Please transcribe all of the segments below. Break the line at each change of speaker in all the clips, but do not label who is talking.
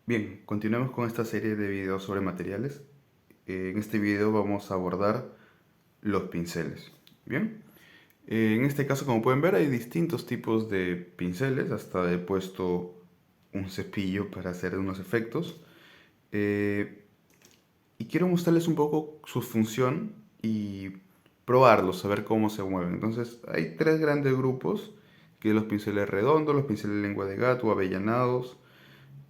Bien, continuemos con esta serie de videos sobre materiales. En este video vamos a abordar los pinceles. Bien, en este caso, como pueden ver, hay distintos tipos de pinceles. Hasta he puesto un cepillo para hacer unos efectos. Eh, y quiero mostrarles un poco su función y probarlos, saber cómo se mueven. Entonces, hay tres grandes grupos, que son los pinceles redondos, los pinceles lengua de gato, avellanados,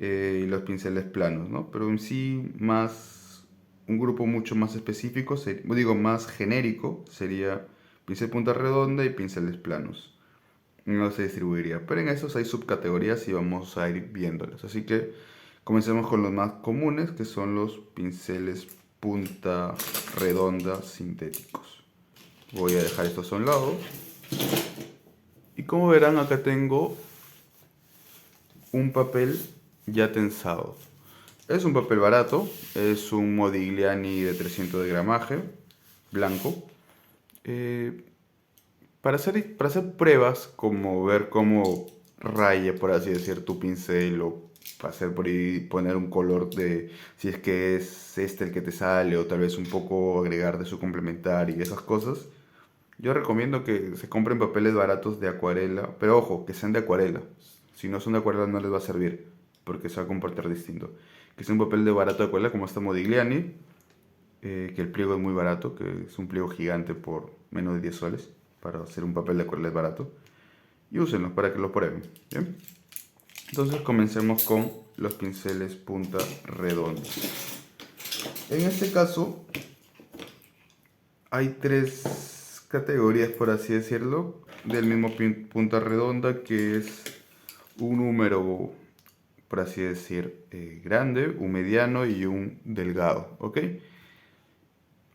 y los pinceles planos, ¿no? Pero en sí, un grupo mucho más específico, digo, más genérico, sería pincel punta redonda y pinceles planos. No se distribuiría, pero en esos hay subcategorías y vamos a ir viéndolas. Así que comencemos con los más comunes, que son los pinceles punta redonda sintéticos. Voy a dejar estos a un lado. Y como verán, acá tengo un papel ya tensado. Es un papel barato, es un Modigliani de 300 de gramaje, blanco. Eh, para hacer pruebas, como ver cómo raya, por así decir, tu pincel, o hacer por ahí, poner un color de si es que es este el que te sale, o tal vez un poco agregar de su complementario y esas cosas. Yo recomiendo que se compren papeles baratos de acuarela, pero ojo, que sean de acuarela. Si no son de acuarela no les va a servir, porque se va a comportar distinto. Que sea un papel de barato de acuarela como esta Modigliani, que el pliego es muy barato, que es un pliego gigante por menos de 10 soles, para hacer un papel de acuarela es barato. Y úsenlo para que lo prueben, ¿bien? Entonces comencemos con los pinceles punta redonda. En este caso hay tres categorías, por así decirlo, del mismo punta redonda, que es un número, por así decir, grande, un mediano y un delgado, ¿ok?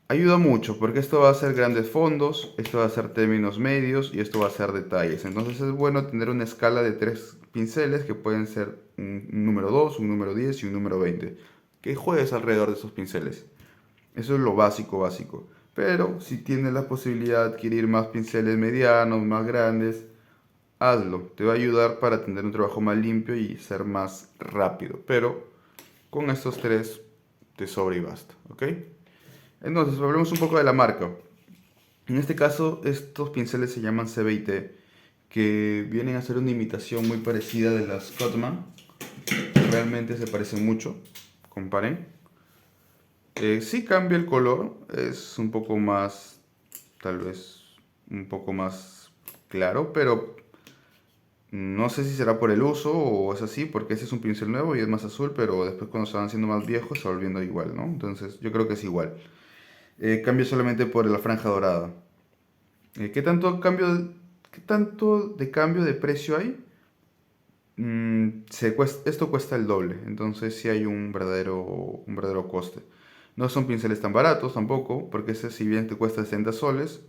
Ayuda mucho porque esto va a ser grandes fondos, esto va a ser términos medios y esto va a ser detalles. Entonces es bueno tener una escala de tres pinceles que pueden ser un número 2, un número 10 y un número 20. Que juegues alrededor de esos pinceles. Eso es lo básico, básico. Pero si tienes la posibilidad de adquirir más pinceles medianos, más grandes, hazlo. Te va a ayudar para tener un trabajo más limpio y ser más rápido. Pero con estos tres te sobra y basta, ¿ok? Entonces, hablemos un poco de la marca. En este caso, estos pinceles se llaman CBT, que vienen a ser una imitación muy parecida de las Cotman. Realmente se parecen mucho. Comparen. Sí cambia el color, es un poco más, tal vez, un poco más claro, pero no sé si será por el uso o es así, porque ese es un pincel nuevo y es más azul, pero después cuando se van haciendo más viejos se va volviendo igual, ¿no? Entonces yo creo que es igual. Cambia solamente por la franja dorada. ¿Qué tanto de cambio de precio hay? Esto cuesta el doble, entonces sí hay un verdadero coste. No son pinceles tan baratos tampoco, porque ese si bien te cuesta 60 soles,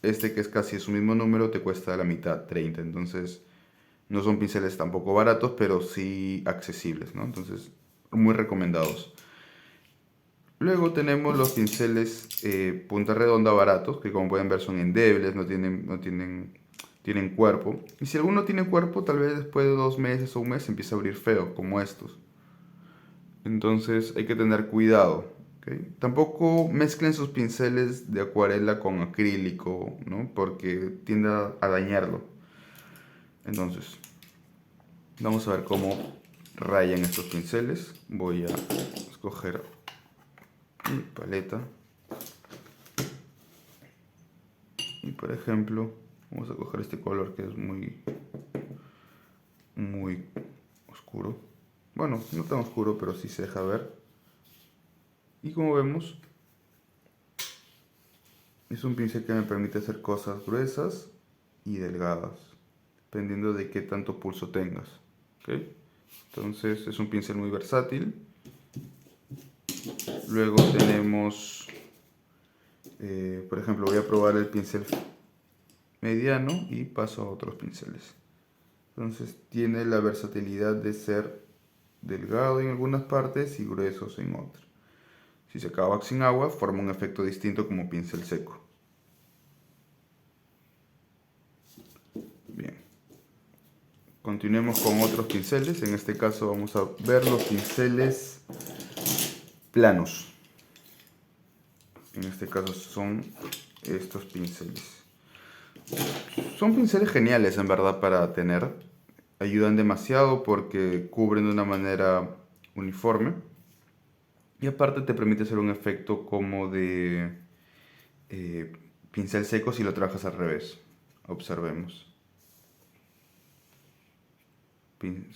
este que es casi su mismo número te cuesta la mitad, 30. Entonces no son pinceles tampoco baratos, pero sí accesibles, ¿no? Entonces muy recomendados. Luego tenemos los pinceles punta redonda baratos, que como pueden ver son endebles, tienen cuerpo. Y si alguno tiene cuerpo, tal vez después de 2 meses o un mes empieza a abrir feo, como estos. Entonces hay que tener cuidado. ¿Ok? Tampoco mezclen sus pinceles de acuarela con acrílico, ¿no? Porque tiende a dañarlo. Entonces, vamos a ver cómo rayan estos pinceles. Voy a escoger mi paleta. Y por ejemplo, vamos a coger este color que es muy oscuro. Bueno, no tan oscuro, pero sí se deja ver. Y como vemos, es un pincel que me permite hacer cosas gruesas y delgadas, dependiendo de qué tanto pulso tengas. ¿Ok? Entonces es un pincel muy versátil. Luego tenemos, por ejemplo, voy a probar el pincel mediano y paso a otros pinceles. Entonces tiene la versatilidad de ser delgado en algunas partes y gruesos en otras. Si se acaba sin agua, forma un efecto distinto como pincel seco. Bien. Continuemos con otros pinceles. En este caso vamos a ver los pinceles planos. En este caso son estos pinceles. Son pinceles geniales en verdad para tener. Ayudan demasiado porque cubren de una manera uniforme. Y aparte te permite hacer un efecto como de pincel seco si lo trabajas al revés. Observemos.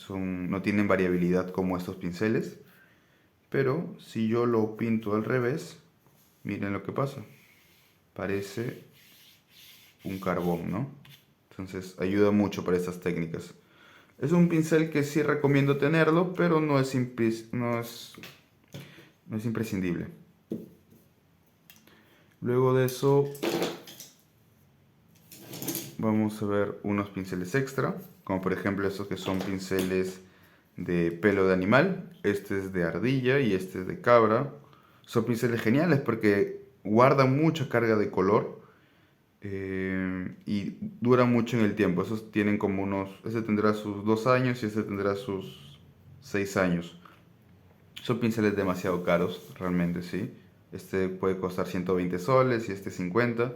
No tienen variabilidad como estos pinceles. Pero si yo lo pinto al revés, miren lo que pasa. Parece un carbón, ¿no? Entonces ayuda mucho para estas técnicas. Es un pincel que sí recomiendo tenerlo, pero no es imprescindible. Luego de eso vamos a ver unos pinceles extra, como por ejemplo estos que son pinceles de pelo de animal. Este es de ardilla y este es de cabra. Son pinceles geniales porque guardan mucha carga de color y duran mucho en el tiempo. Esos tienen como este tendrá sus 2 años y este tendrá sus 6 años. Son pinceles demasiado caros, realmente, sí. Este puede costar 120 soles y este 50.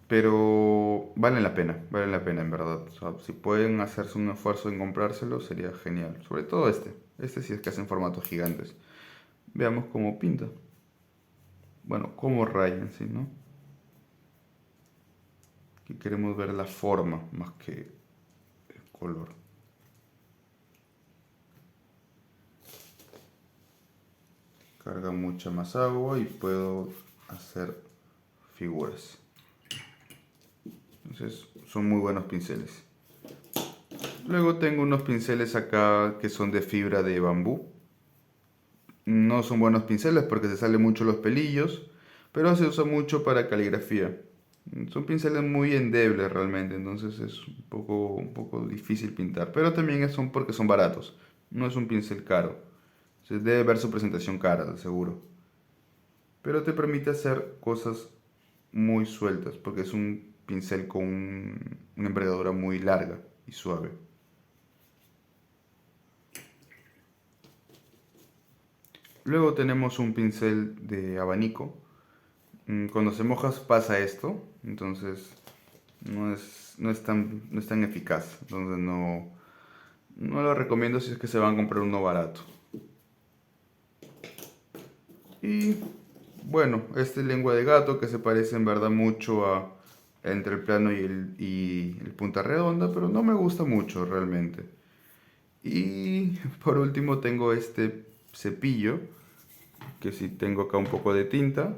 Pero valen la pena en verdad. O sea, si pueden hacerse un esfuerzo en comprárselo, sería genial. Sobre todo este sí es que hacen formatos gigantes. Veamos cómo pinta. Bueno, cómo rayan, ¿sí, no? Aquí queremos ver la forma más que el color. Carga mucha más agua y puedo hacer figuras. Entonces son muy buenos pinceles. Luego tengo unos pinceles acá que son de fibra de bambú. No son buenos pinceles porque se salen mucho los pelillos, pero se usa mucho para caligrafía. Son pinceles muy endebles realmente, entonces es un poco difícil pintar. Pero también son porque son baratos. No es un pincel caro. Se debe ver su presentación cara, de seguro. Pero te permite hacer cosas muy sueltas porque es un pincel con una envergadura muy larga y suave. Luego tenemos un pincel de abanico. Cuando se moja pasa esto, entonces no es tan eficaz. Entonces no lo recomiendo si es que se van a comprar uno barato. Y bueno, este lengua de gato que se parece en verdad mucho entre el plano y el punta redonda, pero no me gusta mucho realmente. Y por último tengo este cepillo, que si tengo acá un poco de tinta,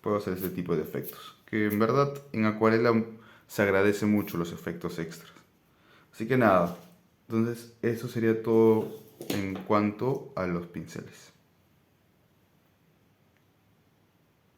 puedo hacer este tipo de efectos. Que en verdad en acuarela se agradece mucho los efectos extras. Así que nada, entonces eso sería todo en cuanto a los pinceles.